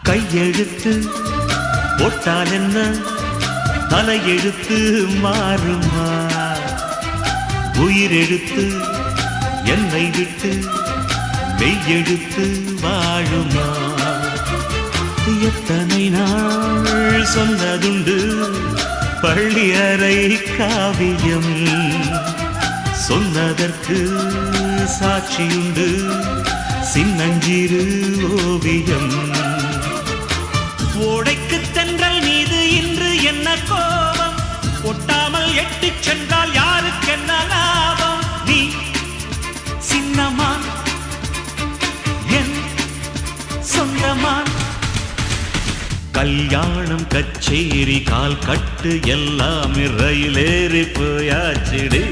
கையெழுத்து போட்டால் என்ன தலையெழுத்து மாறுமா? உயிரெழுத்து என்னை விட்டு மெய்யெழுத்து வாழுமா? எத்தனை நாள் சொன்னதுண்டு பள்ளி அறை காவியம், சொன்னதற்கு சாட்சியுண்டு சின்னஞ்சிறு ஓவியம். ஓடைக்கு தென்றல் மீது இன்று என்ன கோபம்? ஒட்டாமல் எட்டிச் சென்றால் யாருக்கென்ன லாபம்? நீ சின்னமான் என் சொந்தமான். கல்யாணம் கச்சேரி கால் கட்டு எல்லாம் ரயிலேறி போயாச்சிடு.